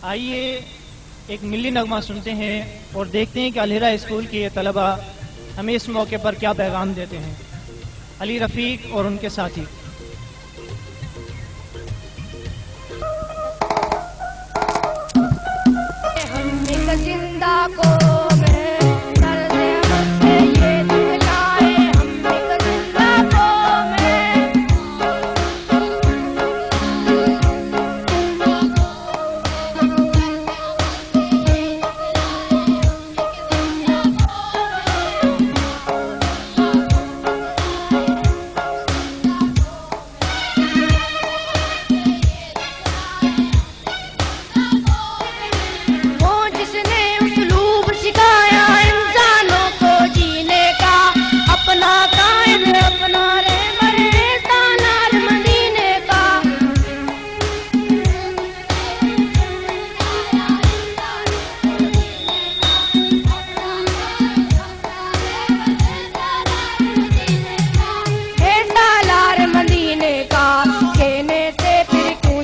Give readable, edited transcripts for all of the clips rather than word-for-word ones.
आइए एक मिली नगमा सुनते हैं और देखते हैं कि अलहिरा स्कूल के तलबा हमें इस मौके पर क्या पैगाम देते हैं। अली रफ़ीक और उनके साथी। जिंदा को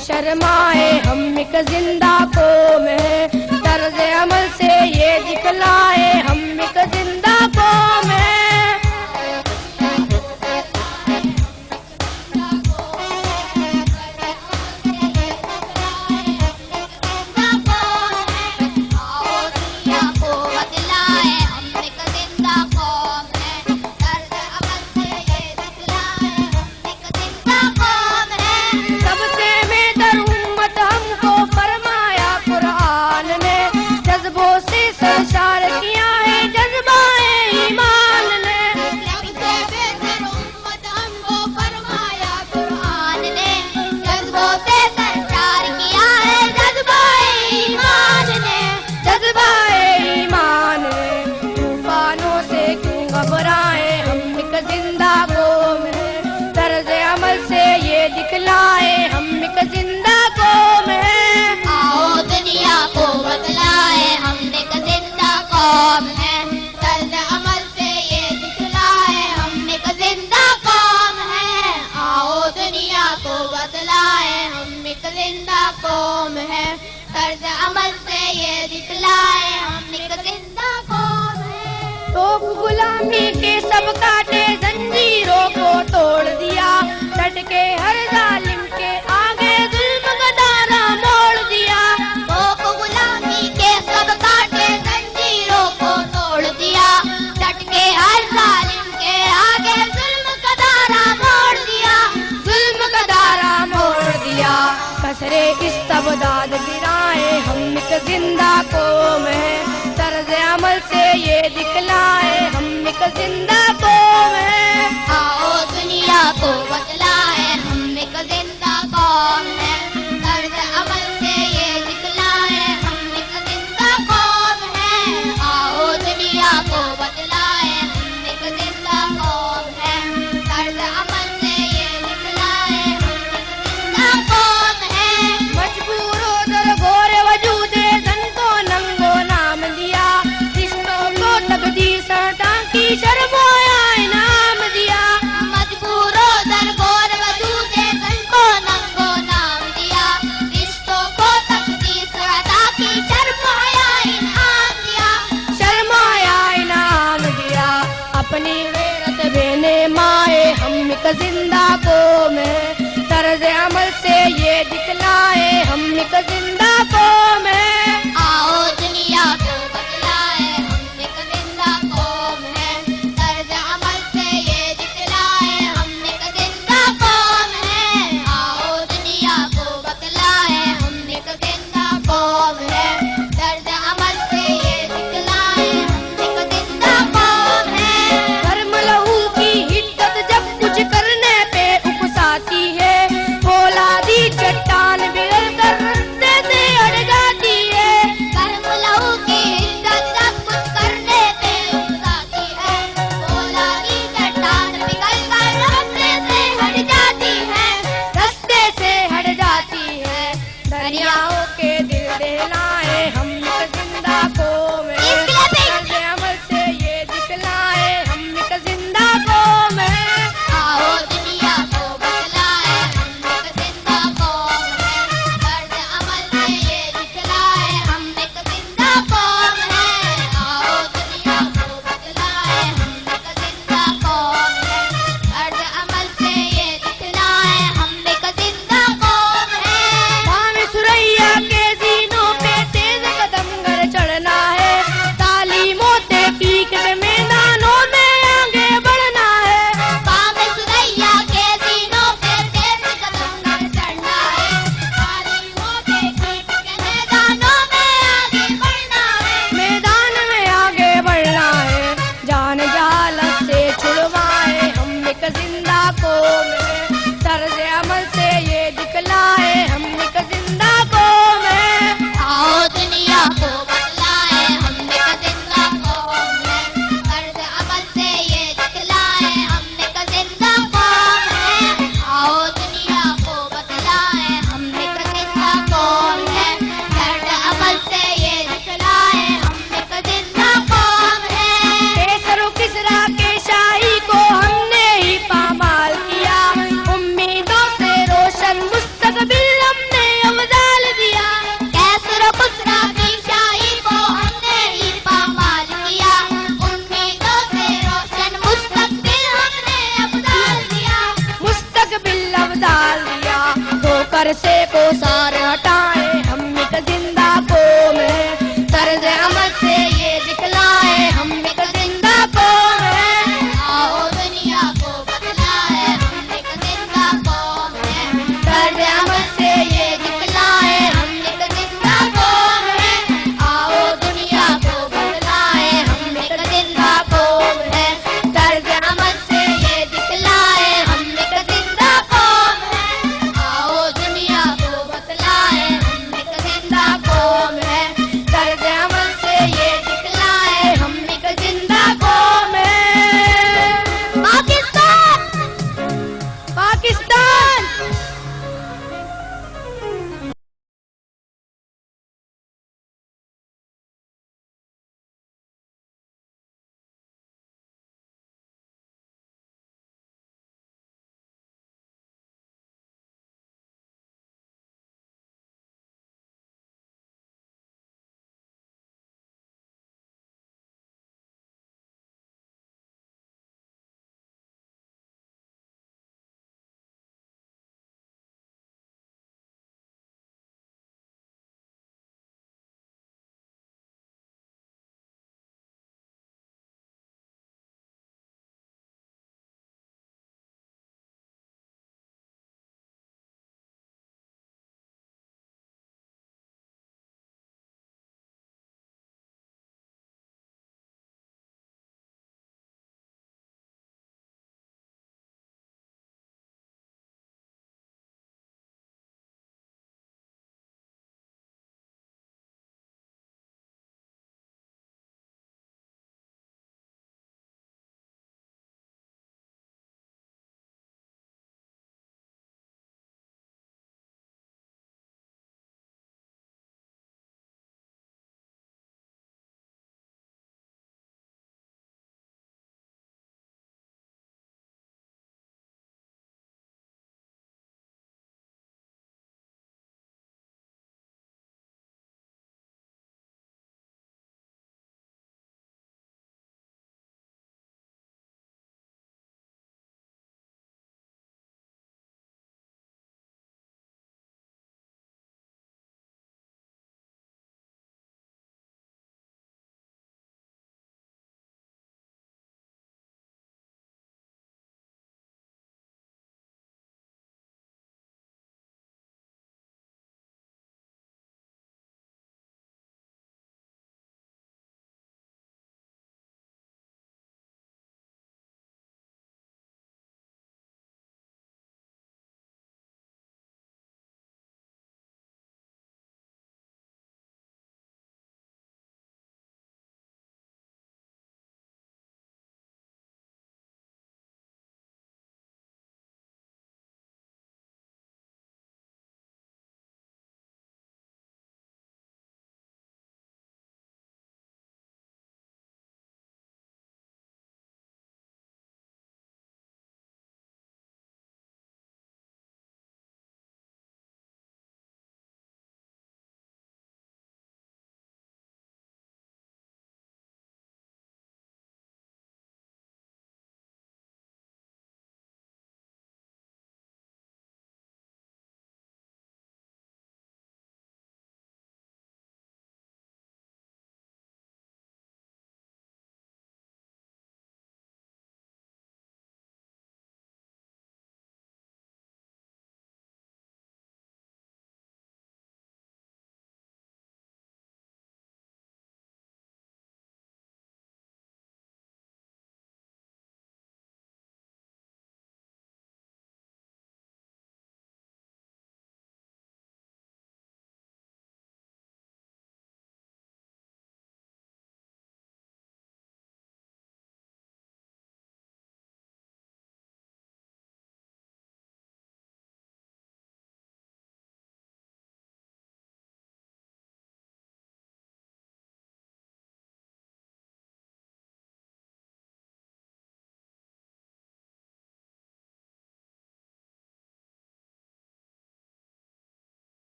शर्माए हम एक जिंदा कौम है, तर्ज अमल से ये दिखलाए हम एक जिंदा कौम है। दिखलाए हम एक जिंदा कौम है, आओ दुनिया को बतलाए हम एक जिंदा कौम है। तर्ज अमल से ये दिखलाए हम एक जिंदा कौम है, आओ दुनिया को बतलाए हम एक जिंदा कौम है। तर्ज अमल से ये दिखलाए हम एक जिंदा कौम है। तो गुलामी के सब काटे जंजीरों को तोड़ दिया, डट के हर जालिम के आगे जुल्म का दाना मोड़ दिया। तो गुलामी के सब काटे जंजीरों को तोड़ दिया, डट के हर जालिम के आगे जुल्म का दाना मोड़ दिया, जुल्म का दाना मोड़ दिया। कसरे इस्तबदाद गिराए हम एक जिंदा कौम है, तर्ज अमल से ये दिखलाए हम एक जिंदा कौम है। आओ दुनिया को बतलाए हम एक जिंदा कौम है, तर्ज अमल से ये दिखलाए हम एक जिंदा कौम है। आओ दुनिया को बतलाए हम एक जिंदा कौम है, तर्ज अमल से ये दिखलाए हम एक जिंदा कौम है। मजबूरो दर गोरे वजूदे जन को नंगो नाम दिया, रिश्तों को तकदीर सटा की शर्माया इनाम दिया। मजबूरो दर गोर वजूदे जन को नंगो नाम दिया, रिश्तों को तकदीर सटा की शर्माया इनाम दिया, शर्माया इनाम दिया। अपनी गैरत बेने माए हम एक जिंदा कौम है, तर्ज अमल से ये दिखलाए हम एक जिंदा